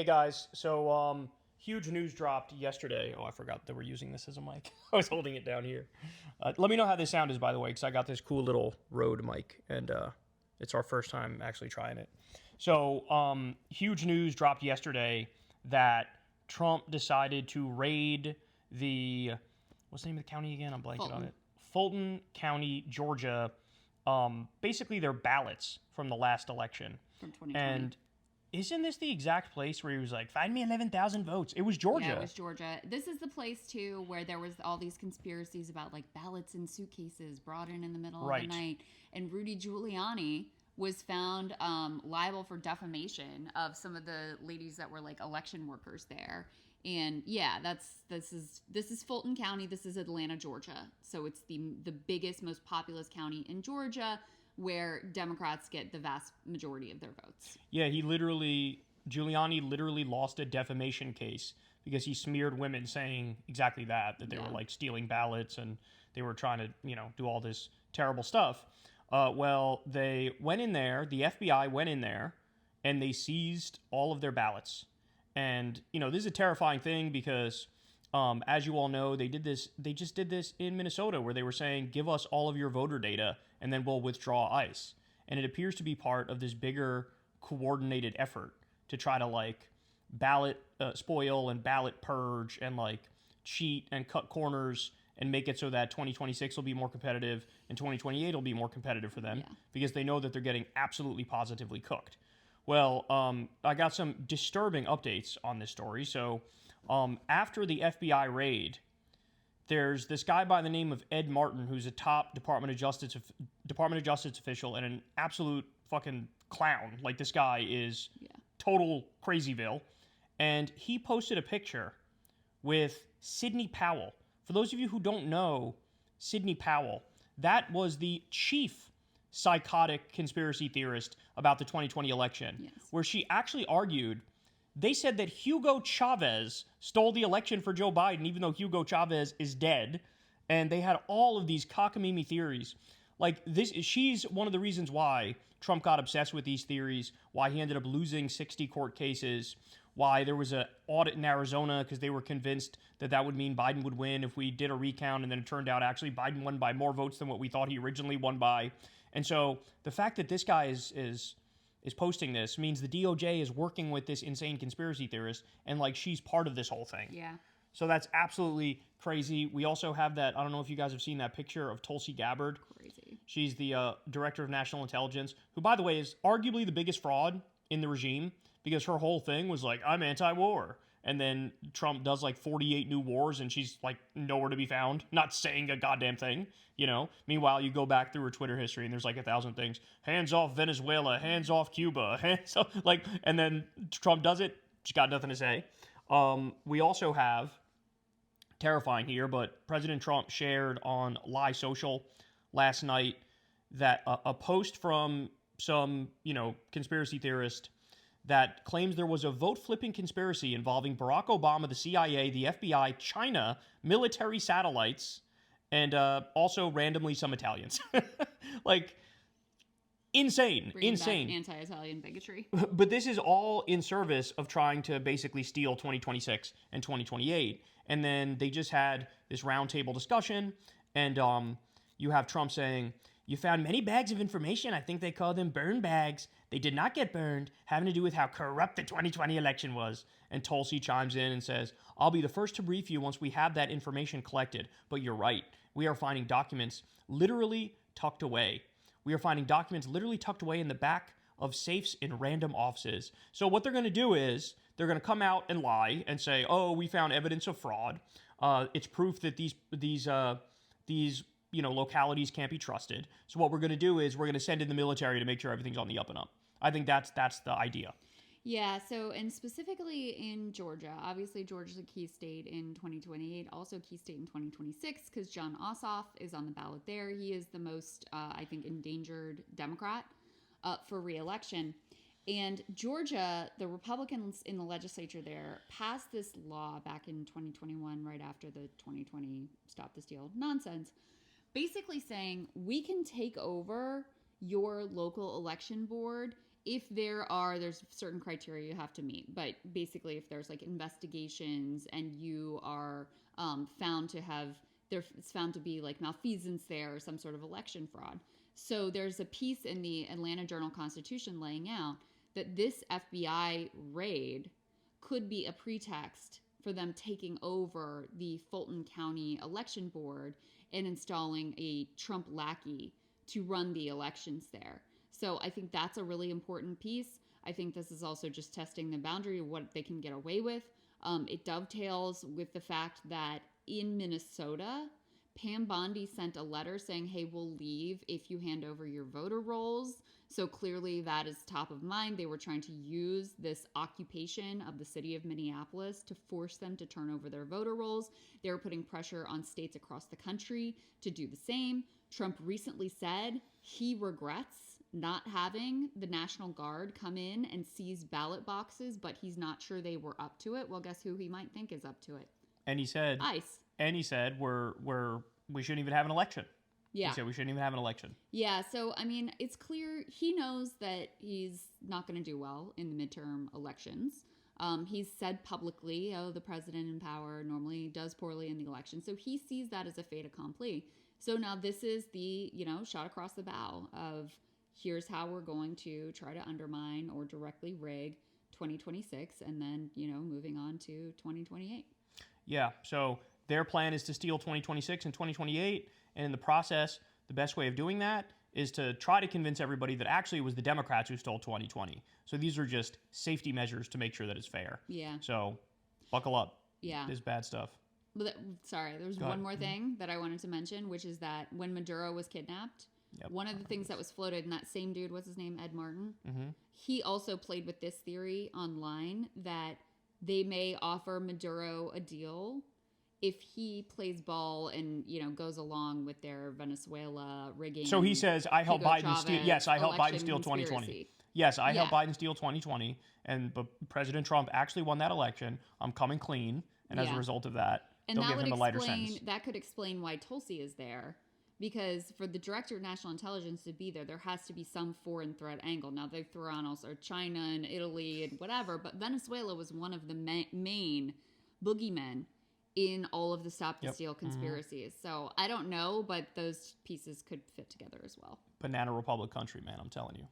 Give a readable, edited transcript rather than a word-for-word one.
Hey guys, so huge news dropped yesterday. Oh, I forgot that we're using this as a mic. I was holding it down here. Let me know how this sound is, by the way, because I got this cool little Rode mic, and it's our first time actually trying it. So, huge news dropped yesterday that Trump decided to raid the what's the name of the county again? I'm blanking Fulton. on it. Fulton County, Georgia. Basically, their ballots from the last election. From 2020. And isn't this the exact place where he was like, find me 11,000 votes? It was Georgia. Yeah, it was Georgia. This is the place, too, where there was all these conspiracies about, like, ballots in suitcases brought in the middle of the night. And Rudy Giuliani was found liable for defamation of some of the ladies that were, like, election workers there. And, yeah, this is Fulton County. This is Atlanta, Georgia. So it's the biggest, most populous county in Georgia, where Democrats get the vast majority of their votes. Yeah, Giuliani literally lost a defamation case because he smeared women saying exactly that they were like stealing ballots and they were trying to, do all this terrible stuff. Well, they went in there, the FBI went in there, and they seized all of their ballots. And, this is a terrifying thing because, as you all know, they just did this in Minnesota where they were saying, give us all of your voter data and then we'll withdraw ICE. And it appears to be part of this bigger coordinated effort to try to like ballot spoil and ballot purge and like cheat and cut corners and make it so that 2026 will be more competitive and 2028 will be more competitive for them because they know that they're getting absolutely positively cooked. Well, I got some disturbing updates on this story. So after the FBI raid, there's this guy by the name of Ed Martin, who's a top Department of Justice official and an absolute fucking clown. Like, this guy is total crazyville. And he posted a picture with Sidney Powell. For those of you who don't know Sidney Powell, that was the chief psychotic conspiracy theorist about the 2020 election, where she actually argued. They said that Hugo Chavez stole the election for Joe Biden, even though Hugo Chavez is dead. And they had all of these cockamamie theories. Like, she's one of the reasons why Trump got obsessed with these theories, why he ended up losing 60 court cases, why there was an audit in Arizona because they were convinced that would mean Biden would win if we did a recount. And then it turned out actually Biden won by more votes than what we thought he originally won by. And so the fact that this guy is posting this means the DOJ is working with this insane conspiracy theorist and like she's part of this whole thing. Yeah. So that's absolutely crazy. We also have that, I don't know if you guys have seen that picture of Tulsi Gabbard. Crazy. She's the director of national intelligence, who, by the way, is arguably the biggest fraud in the regime because her whole thing was like, I'm anti-war. And then Trump does like 48 new wars and she's like nowhere to be found, not saying a goddamn thing, Meanwhile, you go back through her Twitter history and there's like 1,000 things. Hands off Venezuela, hands off Cuba, hands off, and then Trump does it. She's got nothing to say. We also have, terrifying here, but President Trump shared on Lie Social last night that a post from some, conspiracy theorist that claims there was a vote-flipping conspiracy involving Barack Obama, the CIA, the FBI, China, military satellites, and also randomly some Italians. Like, insane. Bringing back anti-Italian bigotry. But this is all in service of trying to basically steal 2026 and 2028. And then they just had this roundtable discussion, and you have Trump saying, you found many bags of information. I think they call them burn bags. They did not get burned, having to do with how corrupt the 2020 election was. And Tulsi chimes in and says, I'll be the first to brief you once we have that information collected. But you're right. We are finding documents literally tucked away. We are finding documents literally tucked away in the back of safes in random offices. So what they're going to do is they're going to come out and lie and say, oh, we found evidence of fraud. It's proof that these localities can't be trusted. So what we're going to do is we're going to send in the military to make sure everything's on the up and up. I think that's the idea. Yeah, so, and specifically in Georgia, obviously Georgia's a key state in 2028, also a key state in 2026, because John Ossoff is on the ballot there. He is the most, I think, endangered Democrat for re-election. And Georgia, the Republicans in the legislature there passed this law back in 2021, right after the 2020 Stop the Steal nonsense, basically saying we can take over your local election board if there's certain criteria you have to meet, but basically if there's like investigations and you are found to be like malfeasance there or some sort of election fraud. So there's a piece in the Atlanta Journal-Constitution laying out that this FBI raid could be a pretext for them taking over the Fulton County Election Board and installing a Trump lackey to run the elections there. So I think that's a really important piece. I think this is also just testing the boundary of what they can get away with. It dovetails with the fact that in Minnesota, Pam Bondi sent a letter saying, hey, we'll leave if you hand over your voter rolls. So clearly that is top of mind. They were trying to use this occupation of the city of Minneapolis to force them to turn over their voter rolls. They were putting pressure on states across the country to do the same. Trump recently said he regrets not having the National Guard come in and seize ballot boxes, but he's not sure they were up to it. Well, guess who he might think is up to it? And he said, ICE. And he said, we shouldn't even have an election. Yeah. He said we shouldn't even have an election. Yeah. So, I mean, it's clear he knows that he's not going to do well in the midterm elections. He's said publicly, the president in power normally does poorly in the election. So he sees that as a fait accompli. So now this is the, shot across the bow of here's how we're going to try to undermine or directly rig 2026 and then, moving on to 2028. Yeah. So their plan is to steal 2026 and 2028. And in the process, the best way of doing that is to try to convince everybody that actually it was the Democrats who stole 2020. So these are just safety measures to make sure that it's fair. Yeah. So buckle up. Yeah. This is bad stuff. But there was one more thing that I wanted to mention, which is that when Maduro was kidnapped, one of the things that was floated, and that same dude, what's his name, Ed Martin, he also played with this theory online that they may offer Maduro a deal if he plays ball and, goes along with their Venezuela rigging. So he says, I helped Biden steal. Yes, I helped Biden steal 2020. Conspiracy. Yes, I helped Biden steal 2020. But President Trump actually won that election. I'm coming clean. And as a result of that, they'll give him a lighter sentence. That could explain why Tulsi is there. Because for the director of national intelligence to be there has to be some foreign threat angle. Now, they threw on also China and Italy and whatever, but Venezuela was one of the main boogeymen in all of the Stop the Steal conspiracies. So I don't know, but those pieces could fit together as well. Banana Republic country, man, I'm telling you.